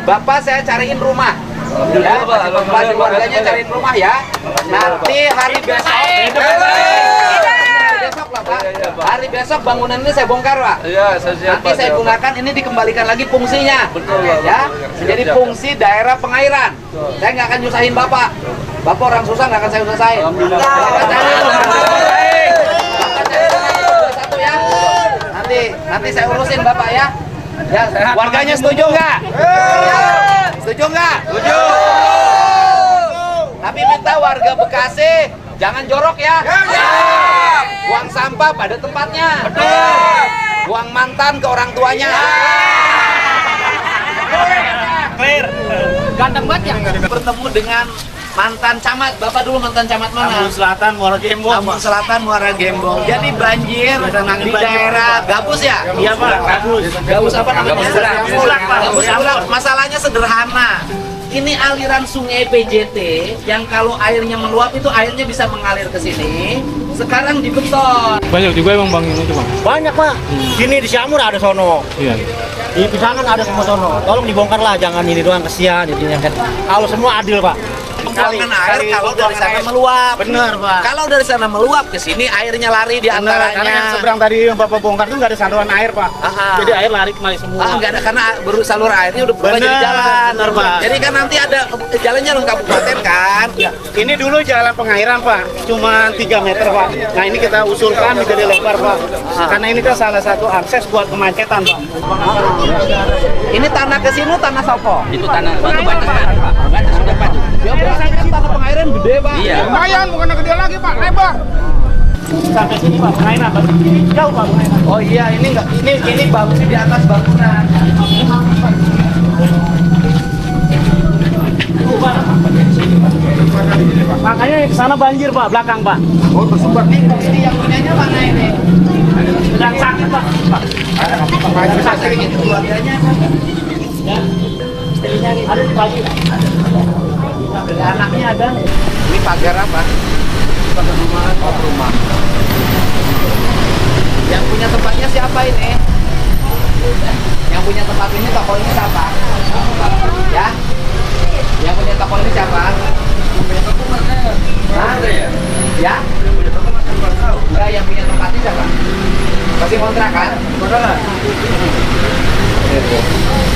Bapak saya cariin rumah. Ya, Bapak keluarganya cariin rumah ya. Nanti hari besok. Besok lah Pak. Hari besok bangunan ini saya bongkar Pak. Iya, saya siap. Nanti saya gunakan ini dikembalikan lagi fungsinya. Betul Pak. Ya, menjadi fungsi daerah pengairan. Saya nggak akan nyusahin Bapak. Bapak orang susah nggak akan saya usahain. Nanti saya urusin Bapak ya. Ya, warganya setuju nggak? Setuju nggak? Setuju. Tapi minta warga Bekasi jangan jorok ya. Buang sampah pada tempatnya. Buang mantan ke orang tuanya. Clear. Ganteng banget ya. Bertemu dengan mantan camat. Bapak dulu mantan camat mana? Lampung Selatan, Muara Gembong. Lampung Selatan, Muara Gembong. Jadi banjir di daerah Gabus ya? Iya Pak, Gabus. Gabus apa namanya? Gabus Bulak Pak. Gabus Bulak. Masalahnya sederhana. Ini aliran sungai PJT yang kalau airnya meluap itu airnya bisa mengalir ke sini. Sekarang dibeton. Banyak juga emang Bang ini Bang. Banyak Pak. Sini di Siamur ada sono. Iya. Di Pisangan ada semua sono. Tolong dibongkar lah, jangan ini doang, kesian jadinya kan. Kalau semua adil Pak. Pembuangan air kalau dari sana meluap. Bener Pak. Kalau dari sana meluap ke sini airnya lari di Karena yang antaranya. seberang tadi yang Bapak bongkar itu nggak ada saluran air Pak. Aha. Jadi air lari kemari semua. Nggak ada karena saluran airnya udah berubah jadi jalan. Bener Pak. Jadi kan nanti ada jalannya lengkap kabupaten kan. Ya, ini dulu jalan pengairan Pak, cuma 3 meter Pak. Nah ini kita usulkan menjadi lebar Pak. Karena ini kan salah satu akses buat kemacetan Pak. Ini tanah ke sini tanah sopo. Itu tanah batu Pak. Batu sudah batu. Ya berarti kan tanah pengairan gede Pak. Iya. Lumayan, bukan gede lagi Pak, lebar. Sampai sini Pak, pengairan. Ini jauh Pak pengairan. Oh iya, ini enggak ini bagusnya di atas bangunan. Makanya ke sana banjir Pak, belakang Pak. Oh, bersumber nih. Ini yang punyanya mana ini? Sedang sakit Pak. Bisa sakit keluarganya. Ya. Ada di pagi. Ada anaknya ada. Ini pagar apa? Pagar rumah. Yang punya tempatnya siapa ini? Yang punya tempat ini toko ini siapa? Ya? Yang punya toko ini siapa? Hah? Ya? Enggak, yang punya tempat ini siapa? Masih kontrakan? Kontrakan.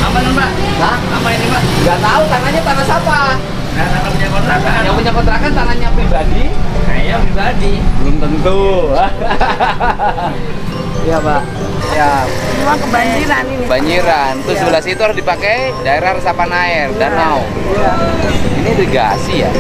Apa nih Mbak? Hah? Apa ini Mbak? Nggak tahu, tanahnya tanah siapa? Tanah punya kontrakan. Yang punya kontrakan tanahnya pribadi? Kayaknya pribadi. Belum tentu. Iya Pak. Ya. Cuma kebanjiran ini. Banjiran. Terus sebelah situ harus dipakai daerah resapan air, danau. Iya. Ini irigasi ya.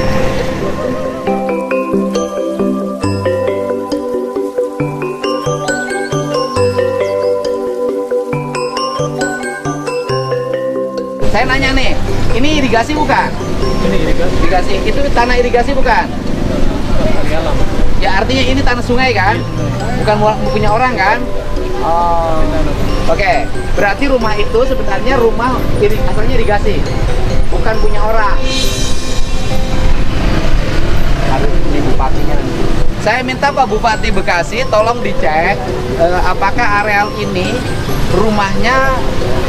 Saya nanya nih, ini irigasi bukan? Ini irigasi. Irigasi, itu tanah irigasi bukan? Ya artinya ini tanah sungai kan? Bukan punya orang kan? Oh. Oke, berarti rumah itu sebenarnya rumah asalnya irigasi, bukan punya orang. Harus ini bupatinya. Saya minta Pak Bupati Bekasi tolong dicek apakah areal ini rumahnya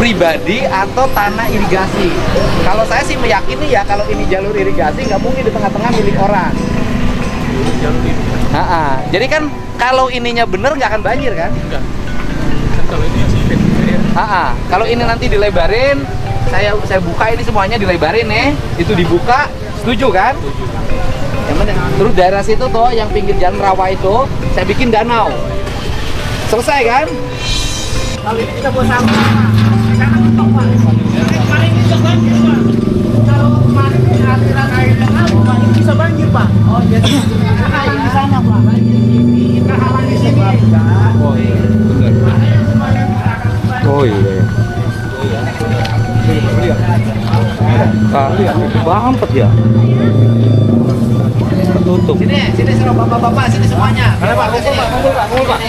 pribadi atau tanah irigasi. Kalau saya sih meyakini ya kalau ini jalur irigasi nggak mungkin di tengah-tengah milik orang. Jalur ini. Jadi kan kalau ininya bener nggak akan banjir kan? Enggak. Kan kalau ini sempit ya. Kalau ini nanti dilebarin, saya buka ini semuanya dilebarin nih, itu dibuka, setuju kan? Setuju. Yang mana? Terus daerah situ tuh yang pinggir jalan rawa itu, saya bikin danau. Selesai kan? Kalau ini kita buat sampah. Karena mentok Pak. Kemarin ini bisa banjir Pak. Kalau kemarin ini aliran airnya Pak, ini bisa banjir Pak. Oh jadi Halang di sana Pak. Kita halang di sini. Oh iya. Benar. Oh iya. Bampet ya. Tertutup. sini seru bapak-bapak sini semuanya. Mana Pak? Kumpul Pak, kumpul Pak, kumpul Pak.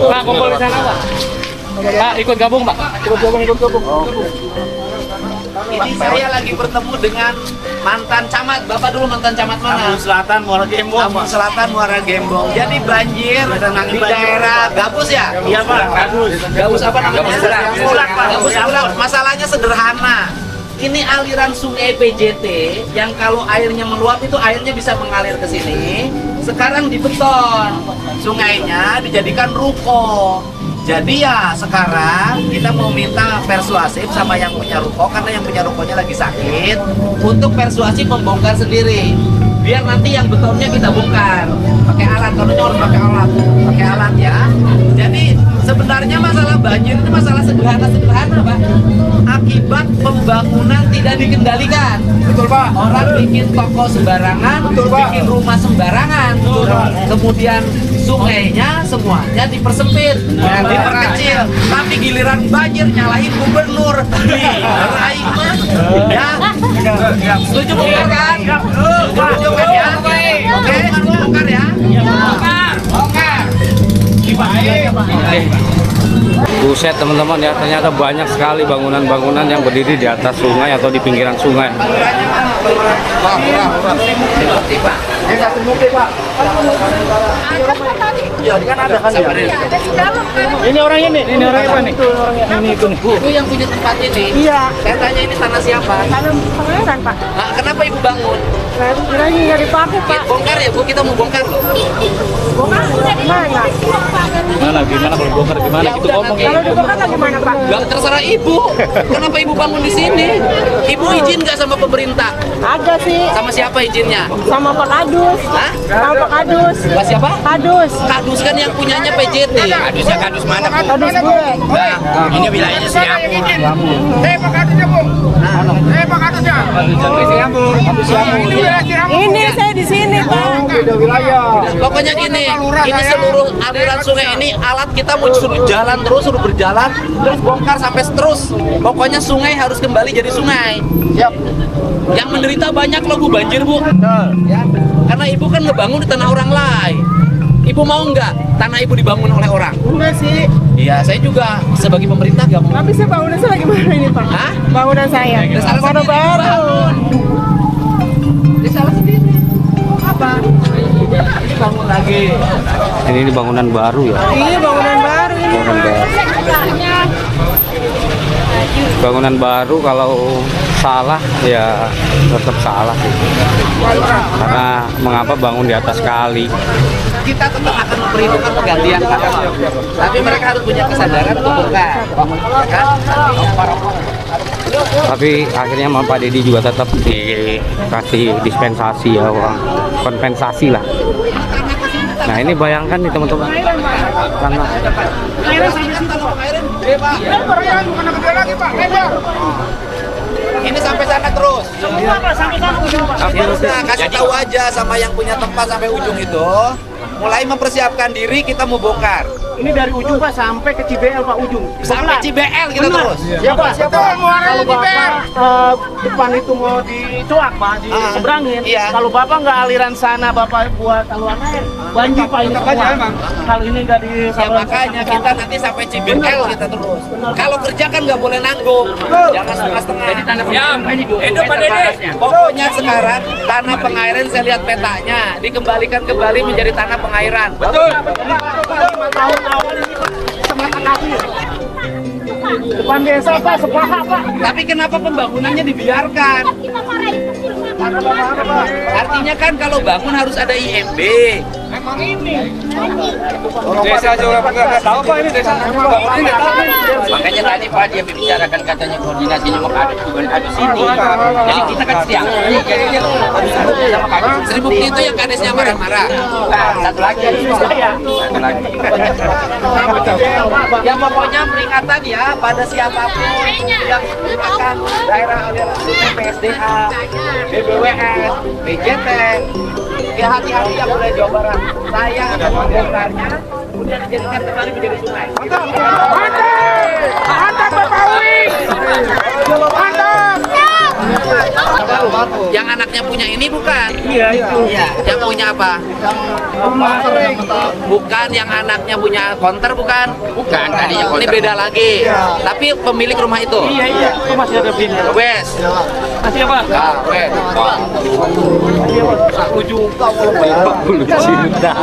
Pak, kumpul di sana Pak. Pak, ikut gabung Pak. Ikut gabung. Ini saya lagi bertemu dengan mantan camat. Bapak dulu mantan camat mana? Lampung Selatan, Muara Gembong. Lampung Selatan, Muara Gembong. Jadi banjir di daerah Gabus ya? Iya Pak, Gabus. Gabus apa namanya? Gabus Bulak Pak. Gabus Bulak. Masalahnya sederhana. ini aliran sungai PJT yang kalau airnya meluap itu airnya bisa mengalir ke sini. Sekarang dibeton, sungainya dijadikan ruko. Jadi ya sekarang kita mau minta persuasif sama yang punya ruko, karena yang punya rukonya lagi sakit, untuk persuasif membongkar sendiri. Biar nanti yang betonnya kita bongkar pakai alat, kalau harus pakai alat ya. Jadi sebenarnya masalah banjir itu masalah sederhana Pak. Akibat pembangunan tidak dikendalikan. Betul Pak. Orang bikin toko sembarangan, Betul, Pak. bikin rumah sembarangan, Betul, Pak. kemudian sungainya semuanya dipersempit, diperkecil. Tapi giliran banjir nyalahin gubernur, raih mah, ya. Setuju bongkar kan? Setuju kan ya? Oke, bongkar ya. Bongkar. Buset teman-teman ya, ternyata banyak sekali bangunan-bangunan yang berdiri di atas sungai atau di pinggiran sungai. Balurannya mana? Balurannya. Pak. Iya, kan ada kan ya. Ini orangnya nih. Ini orangnya Pak nih. Ini itu nih. Itu yang punya tempat ini. Iya. Saya tanya ini tanah siapa? Tanam pangeran, Pak. Nah, kenapa ibu bangun? Saya kira ini nggak dipakai, Pak. Bongkar ya Bu, kita mau bongkar loh. Bongkar mana? Gimana kalau bongkar gimana? Ya Itu udah, ngomong nanti. Kalau dibongkar lagi mana, Pak? Gak terserah ibu. Kenapa ibu bangun di sini? Ibu izin nggak sama pemerintah? Ada sih. Sama siapa izinnya? Sama Pak Kadus. Hah? Sama Pak Kadus. Pak siapa? Kadus. Kadus kan yang punyanya PJT. Kadusnya kadus mana Bu? Kadus gue. Nah, ini wilayahnya siapa? Pak Kadusnya Bu. Pak Kadusnya. Ini wilayah Cirebon. Ini saya di sini, Pak. Beda wilayah. Pokoknya gini, ini seluruh aliran sungai ini alat kita mau suruh jalan terus, suruh berjalan, terus bongkar sampai terus. Pokoknya sungai harus kembali jadi sungai. Siap. Yang menderita banyak loh Bu, banjir Bu. Ya, karena ibu kan ngebangun di tanah orang lain. Ibu mau nggak tanah ibu dibangun oleh orang? Enggak sih. Iya, saya juga sebagai pemerintah nggak mau. Tapi saya bangunan saya lagi mana ini, Pak? Hah? Bangunan saya. Ya, salah Baru sendiri baru. bangun. Dia salah sendiri. Apa? Ini bangun lagi. Ini bangunan baru ya. Ini bangunan baru ini. Bangunan baru kalau salah ya tetap salah sih. Karena mengapa bangun di atas kali? Kita tetap akan memperhitungkan penggantian tanah. Tapi mereka harus punya kesadaran untuk bongkar. Ya kan? Tapi akhirnya sama Pak Deddy juga tetap dikasih dispensasi ya, uang kompensasi lah. Nah ini bayangkan nih teman-teman, karena Bukan gede lagi Pak. Lebar. Ini sampai sana terus. Semua Pak sampai sana. Nah, kasih tahu aja sama yang punya tempat sampai ujung itu. Mulai mempersiapkan diri, kita mau bongkar. Ini dari ujung Pak sampai ke CBL Pak ujung. Sampai CBL kita terus. Siapa? Kalau Bapak depan itu mau dicuak Pak, diseberangin. Iya. Kalau Bapak nggak aliran sana, Bapak buat saluran air, banjir Pak ini semua. Kalau ini nggak di Ya makanya kita nanti sampai CBL kita terus. Kalau kerja kan nggak boleh nanggung. Jangan setengah-setengah. Jadi tanah Itu Pak Dede. Pokoknya sekarang tanah pengairan saya lihat petanya dikembalikan kembali menjadi tanah pengairan. Betul. tahun-tahun ini Pak, semata kaki. Depan desa Pak, sepaha Pak. Tapi kenapa pembangunannya dibiarkan? Artinya kan kalau bangun harus ada IMB. Emang ini. Desa juga nggak tahu Pak ini desa. Makanya tadi Pak dia bicarakan katanya koordinasinya mau kadus juga kadus ini. Jadi kita kan siang. Sri Bukti itu yang kadesnya marah-marah. Nah, satu lagi satu lagi. Ya pokoknya peringatan ya pada siapapun yang menggunakan daerah aliran sungai PSDA, BBWS, PJT. Ya hati-hati ya mulai Jawa Barat. Saya akan membongkarnya, kemudian dijadikan kembali menjadi sungai. Mantap Bapak Wi. Mantap. Yang anaknya punya ini bukan? Iya itu. Yang punya apa? Bukan yang anaknya punya konter bukan? Bukan tadinya Ini beda lagi. Tapi pemilik rumah itu. Iya. Itu masih ada bin. Wes. Masih apa? Nah, wes. Ujung. Cinta.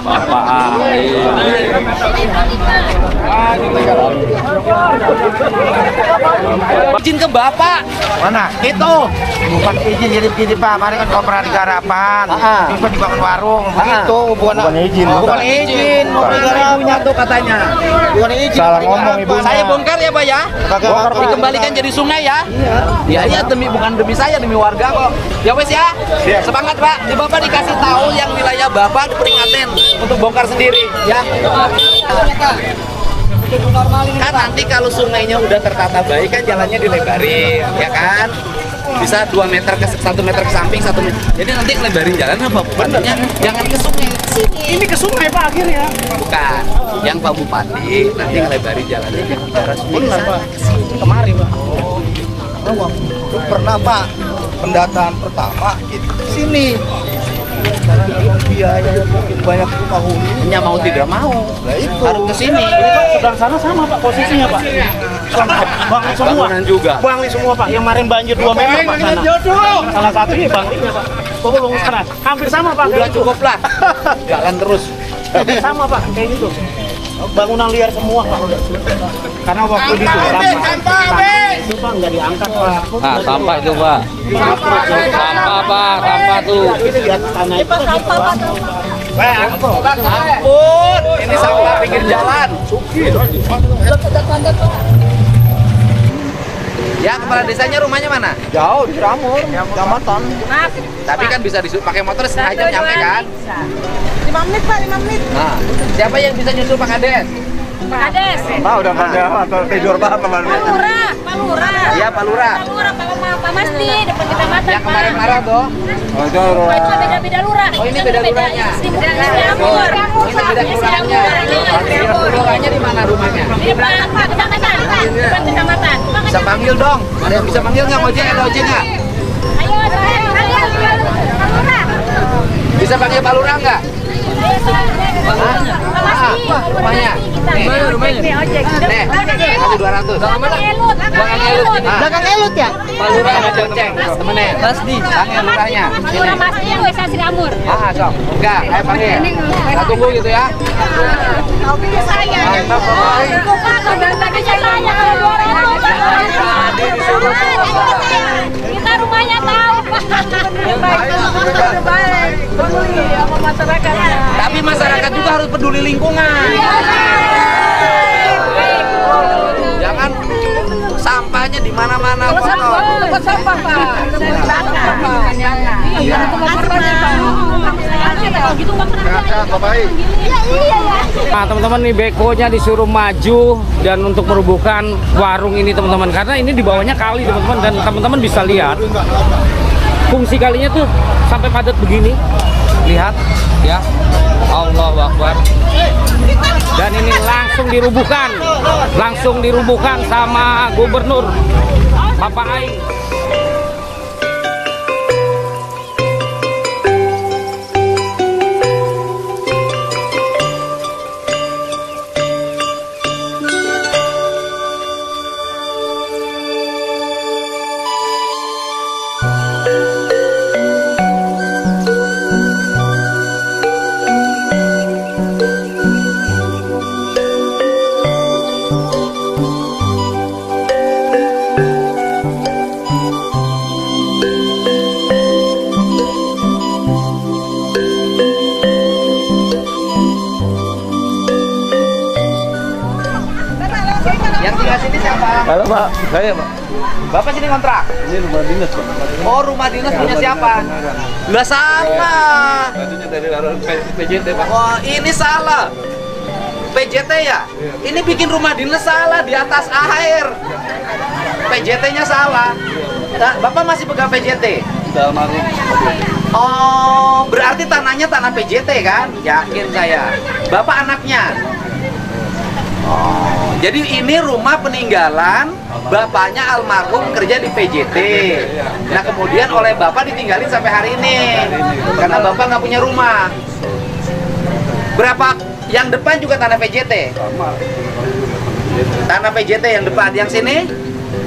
Bapak Izin ke Bapak. Mana? Itu. Bukan izin jadi begini Pak, kemarin kan koperasi garapan, tiba dibangun warung, begitu bukan izin. Bukan izin, mau punya tuh katanya. Bukan izin. Salah ngomong ibunya. Saya bongkar ya Pak ya. Dikembalikan jadi sungai ya. Iya. Iya bukan demi saya, demi warga kok. Ya wes ya. Semangat Pak. Di Bapak dikasih tahu yang wilayah Bapak diperingatin untuk bongkar sendiri ya. Kan nanti kalau sungainya udah tertata baik kan jalannya dilebarin ya kan, bisa 2 meter ke 1 meter ke samping 1 meter, jadi nanti lebarin jalan apa benernya jangan ke sungai sini. Ini ke sungai Pak akhirnya. Bukan yang Pak Bupati nanti lebarin jalannya yang bicara sungai Pak. Kemarin Pak. Oh, pernah Pak pendataan pertama itu sini. Biaya mungkin banyak penghuninya mau tidak mau harus ke sini. Seberang sana sama Pak posisinya Pak. Bangli semua. Bangunan juga. Bangli semua Pak. Yang kemarin banjir 2 meter Pak sana. Salah satunya Banglinya Pak. Tolong sana. Hampir sama Pak. Udah cukup lah. Jalan terus. Sama Pak kayak gitu. Bangunan liar semua Pak. Karena waktu itu sampah itu Pak nggak diangkat Pak. Nah, sampah itu Pak. Sampah Pak, sampah tuh. Itu di atas tanah itu sampah Pak. Ampun, ini sampah pinggir jalan. Ya, kepala desanya rumahnya mana? Jauh di Ramur, kecamatan. Tapi kan bisa pakai motor setengah jam nyampe kan? 5 menit Pak, 5 menit. Nah, siapa yang bisa nyusul Pak Kades? Pak Kades. Pak udah pada atau tidur Pak kemarin. Pak Lurah, Pak Lurah. Iya, Pak Lurah. Pak Lurah, Pak Masti, depan kecamatan Yang Pak. kemarin marah tuh. Oh itu Pak itu beda-beda lurah. Oh, ini beda lurahnya. Jamur. Ini beda kelurahannya. Kelurahannya di mana rumahnya? Di depan Pak kecamatan. Depan kecamatan. Bisa panggil dong. Ada yang bisa panggil nggak? Ojek ada ojek nggak? Ayo, Pak Lurah. Bisa panggil Pak Lurah nggak? Rumahnya. Nih, ojek. Nih, kasih 200. Belakang elut ya? Pak Lurah ada ceng, temennya. Masdi. Panggil lurahnya. Pak Lurah Masdi, wes Sri Amur. Sok. Enggak, ayo panggil. Kita tunggu gitu ya. Itu Pak, kalau tadi saya kalau 200. Kita rumahnya tahu Pak. Baik. Peduli sama masyarakat. Tapi masyarakat juga harus peduli lingkungan. Jangan sampahnya di mana-mana kotor. Tempat sampah Pak. Iya. Gitu nggak pernah. Nah teman-teman nih bekonya disuruh maju dan untuk merubuhkan warung ini teman-teman, karena ini di bawahnya kali teman-teman, dan teman-teman bisa lihat fungsi kalinya tuh sampai padat begini, lihat ya, Allahu Akbar. Dan ini langsung dirubuhkan sama Gubernur Bapak Aing. Yang tinggal sini siapa? Halo Pak, saya Pak. Bapak sini kontrak? Ini rumah dinas Pak. Oh, rumah dinas punya siapa? Lah sama. Tadinya dari PJT Pak. Oh, ini salah. PJT ya? Ini bikin rumah dinas salah di atas air. PJT-nya salah. Nah, Bapak masih pegang PJT? Dalam hari. Oh, berarti tanahnya tanah PJT kan? Yakin saya. Bapak anaknya? Oh, jadi ini rumah peninggalan bapaknya almarhum kerja di PJT. Nah, kemudian oleh bapak ditinggalin sampai hari ini karena bapak nggak punya rumah. Berapa? Yang depan juga tanah PJT. Tanah PJT yang depan, yang sini?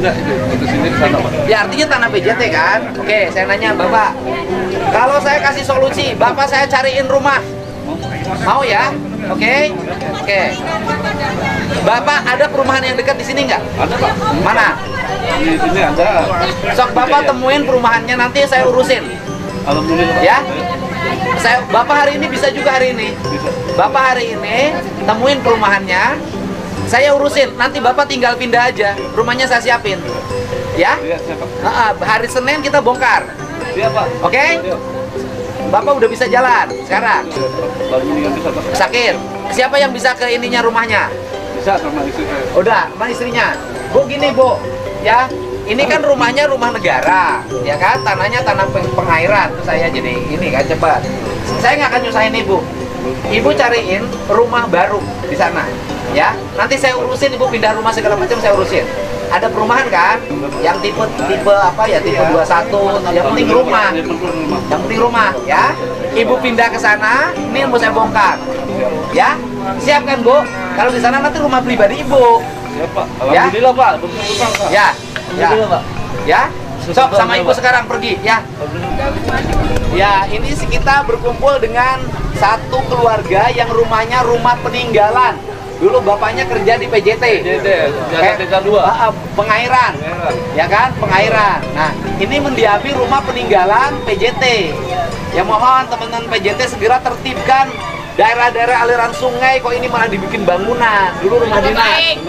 Enggak, itu sini ke sana Pak. Ya artinya tanah PJT kan? Oke, saya nanya bapak. Kalau saya kasih solusi, bapak saya cariin rumah Mau ya? Oke. Oke. Bapak ada perumahan yang dekat di sini nggak? Ada Pak. Mana? Di sini ada. Sok Bapak temuin perumahannya, nanti saya urusin. Alhamdulillah. Ya? Bapak hari ini bisa juga hari ini. Bapak hari ini temuin perumahannya, saya urusin. Nanti Bapak tinggal pindah aja, rumahnya saya siapin. Ya? Iya, siapa? Hari Senin kita bongkar. Iya, Pak. Oke? Bapak udah bisa jalan sekarang. Baru ini bisa, Pak. Sakit. Siapa yang bisa ke ininya rumahnya? Bisa sama istri saya. Udah, sama istrinya. Bu gini Bu, ya. Ini kan rumahnya rumah negara, ya kan? Tanahnya tanah pengairan. Terus saya jadi ini kan cepat. Saya nggak akan nyusahin Ibu. Ibu cariin rumah baru di sana, ya. Nanti saya urusin, Ibu pindah rumah segala macam saya urusin. Ada perumahan kan? Yang tipe apa ya? Tipe 21. Yang penting rumah. Yang penting rumah, ya. Ibu pindah ke sana, ini mau saya bongkar. Ya. Siap kan, Bu? Kalau di sana nanti rumah pribadi Ibu. Siap, Pak. Alhamdulillah, Pak. Betul, Pak. Ya. Ya. Ya. Sok sama Ibu sekarang pergi, ya. Ya, ini kita berkumpul dengan satu keluarga yang rumahnya rumah peninggalan. Dulu bapaknya kerja di PJT. Jalan Desa 2. Pengairan. Ya kan? Pengairan. Nah, ini mendiami rumah peninggalan PJT. Ya mohon teman-teman PJT segera tertibkan daerah-daerah aliran sungai, kok ini malah dibikin bangunan. Dulu rumah dinas.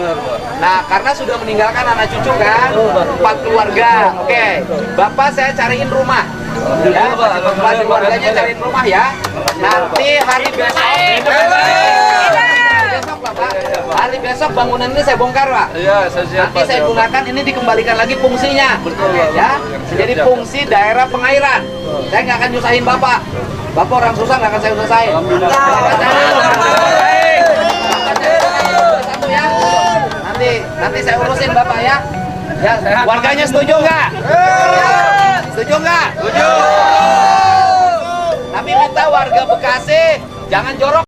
Nah, karena sudah meninggalkan anak cucu kan, 4 keluarga. Oke, Bapak saya cariin rumah. Ya, Bapak keluarganya cariin rumah ya. Nanti hari besok. Besok Bapak, hari besok bangunan ini saya bongkar Pak. Iya, saya siap, Nanti saya gunakan ini dikembalikan lagi fungsinya. Betul, ya. Jadi fungsi daerah pengairan. Saya nggak akan nyusahin Bapak. Bapak orang susah nggak akan saya usahain. Satu ya. Nanti saya urusin Bapak ya. Ya, warganya setuju nggak? Setuju nggak? Setuju. Tapi minta warga Bekasi jangan jorok.